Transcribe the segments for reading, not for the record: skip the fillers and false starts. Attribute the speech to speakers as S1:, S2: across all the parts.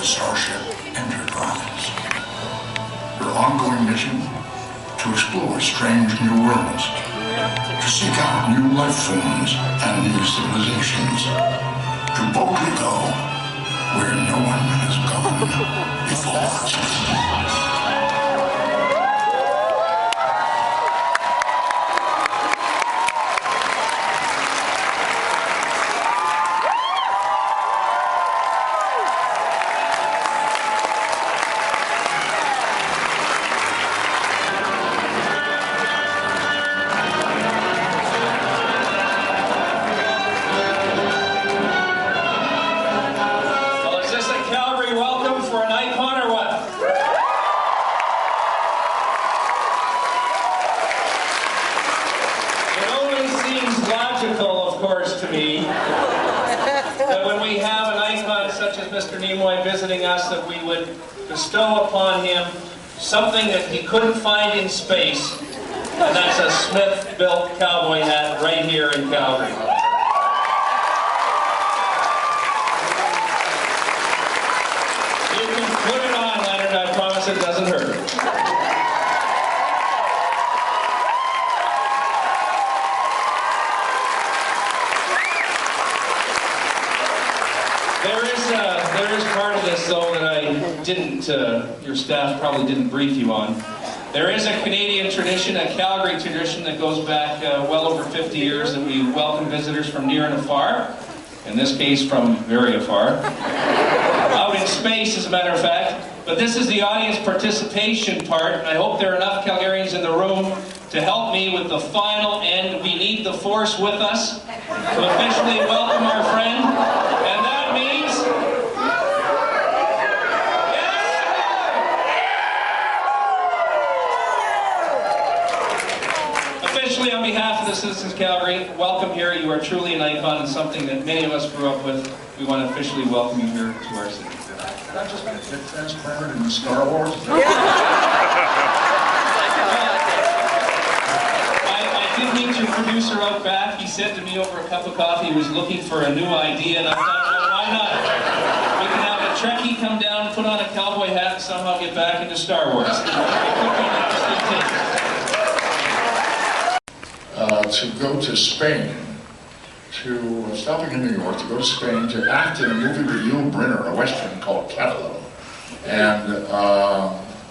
S1: the starship Enterprise. Her ongoing mission? To explore strange new worlds, to seek out new life forms and new civilizations, to boldly go where no one has gone before.
S2: Mr. Nimoy visiting us, that we would bestow upon him something that he couldn't find in space, and that's a Smith-built cowboy hat right here in Calgary. You can put it on, Leonard, I promise it doesn't hurt. There is part of this, though, that I didn't, your staff probably didn't brief you on. There is a Canadian tradition, a Calgary tradition that goes back well over 50 years, that we welcome visitors from near and afar, in this case from very afar, out in space, as a matter of fact. But this is the audience participation part, and I hope there are enough Calgarians in the room to help me with the final end. We need the force with us to officially welcome our friend, and that means... Officially, on behalf of the citizens of Calgary, welcome here. You are truly an icon and something that many of us grew up with. We want to officially welcome you here to our city.
S1: That just meant get transplanted in Star Wars?
S2: I did meet your producer out back. He said to me over a cup of coffee he was looking for a new idea, and I thought, well, why not? We can have a Trekkie come down, put on a cowboy hat, and somehow get back into Star Wars. It could be an interesting take.
S1: To go to Spain, stopping in New York, to go to Spain to act in a movie with Yul Brynner, a Western called Catalan. And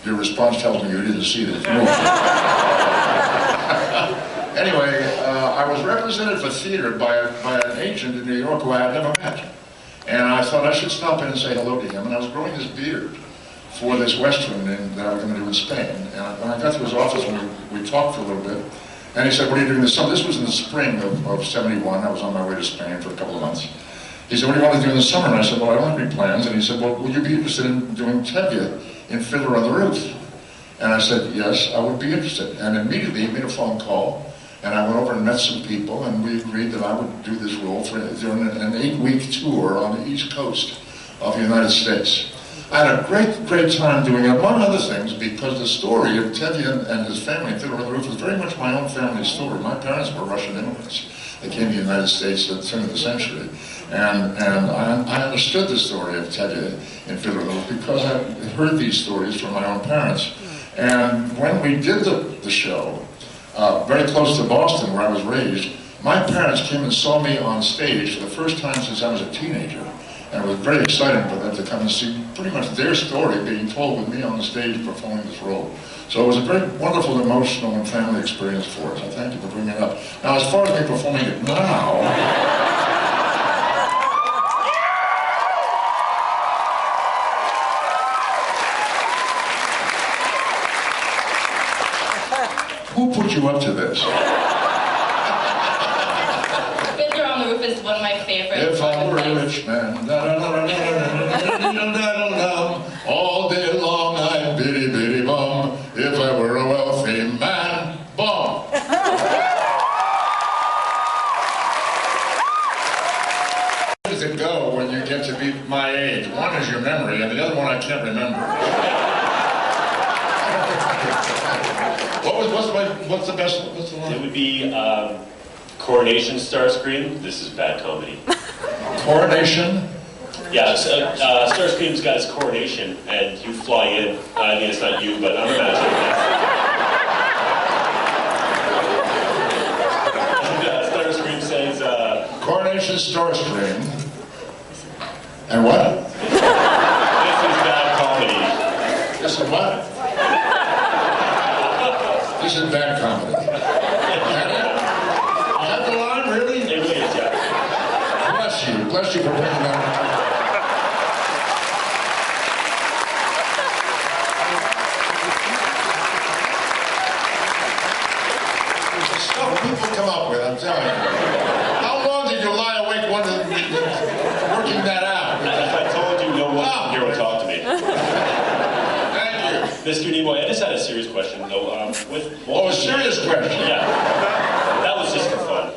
S1: your response tells me you didn't see this movie. Anyway, I was represented for theater by an agent in New York who I had never met. And I thought I should stop in and say hello to him. And I was growing this beard for this Western that I was going to do in Spain. And when I got to his office and we talked for a little bit, and he said, what are you doing this summer? This was in the spring of 71. I was on my way to Spain for a couple of months. He said, what do you want to do in the summer? And I said, well, I don't have any plans. And he said, well, would you be interested in doing Tevye in Fiddler on the Roof? And I said, yes, I would be interested. And immediately he made a phone call, and I went over and met some people, and we agreed that I would do this role during an 8-week tour on the East Coast of the United States. I had a great time doing it, among other things, because the story of Tevye and his family in Fiddler on the Roof was very much my own family story. My parents were Russian immigrants. They came to the United States at the turn of the century. And I understood the story of Tevye in Fiddler on the Roof because I heard these stories from my own parents. And when we did the show, very close to Boston, where I was raised, my parents came and saw me on stage for the first time since I was a teenager. And it was very exciting for them to come and see pretty much their story being told with me on the stage performing this role. So it was a very wonderful, emotional, and family experience for us. I thank you for bringing it up. Now, as far as me performing it now, who put you up to this?
S3: Fiddler on the Roof is one of my favorites.
S1: If I were a rich man, all day long I'd biddy biddy bum. If I were a wealthy man, bum. How does it go when you get to be my age? One is your memory, and the other one I can't remember. What's the best? What's the one?
S4: It would be Coronation Starscream. This is bad comedy.
S1: Coronation
S4: Yeah, so, Starscream's got his coronation, and you fly in. I mean, it's not you, but I'm imagining that. Starscream says,
S1: Coronation Starscream. And what?
S4: This is bad comedy.
S1: This is what? This is bad comedy. Is that the line, really?
S4: It really is, yeah.
S1: Bless you. Bless you for bringing that up. The stuff people come up with, I'm telling you. How long did you lie awake working that out?
S4: If I told you, no one here would talk to me.
S1: Thank you.
S4: Mr. Nimoy, I just had a serious question, though.
S1: Oh, a serious question?
S4: Yeah. That was just for fun.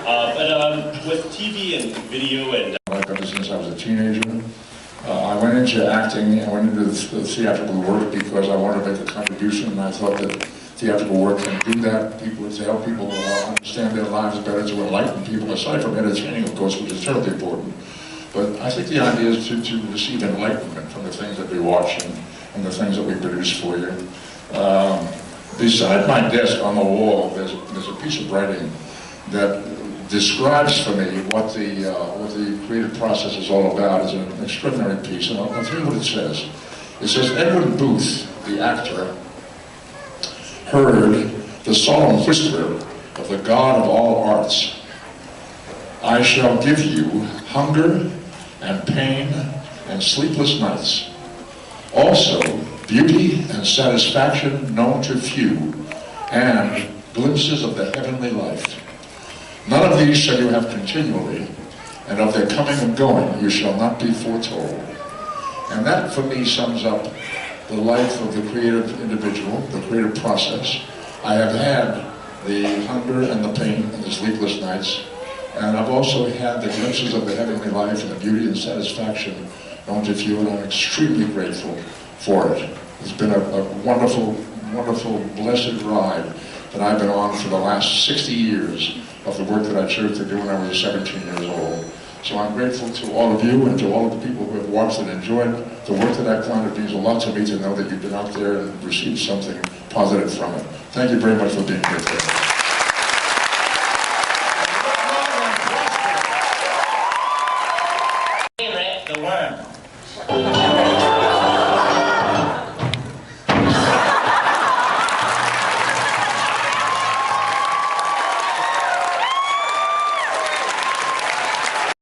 S4: But with TV and video and...
S1: Ever since I was a teenager, I went into acting, I went into the theatrical work because I wanted to make a contribution, and I thought that theatrical work can do that, to help people understand their lives better, to enlighten people, aside from entertaining, of course, which is terribly important. But I think the idea is to receive enlightenment from the things that we watch and the things that we produce for you. Beside my desk on the wall, there's a piece of writing that describes for me what the creative process is all about. It's an extraordinary piece, and I'll tell you what it says. It says, Edwin Booth, the actor, heard the solemn whisper of the God of all arts. I shall give you hunger and pain and sleepless nights. Also, beauty and satisfaction known to few, and glimpses of the heavenly life. None of these shall you have continually, and of their coming and going you shall not be foretold. And that, for me, sums up the life of the creative individual, the creative process. I have had the hunger and the pain and the sleepless nights, and I've also had the glimpses of the heavenly life and the beauty and satisfaction known to few, and I'm extremely grateful for it. It's been a wonderful, wonderful, blessed ride that I've been on for the last 60 years of the work that I chose to do when I was 17 years old. So I'm grateful to all of you and to all of the people who have watched and enjoyed the work that I've done. It means a lot to me to know that you've been out there and received something positive from it. Thank you very much for being here today.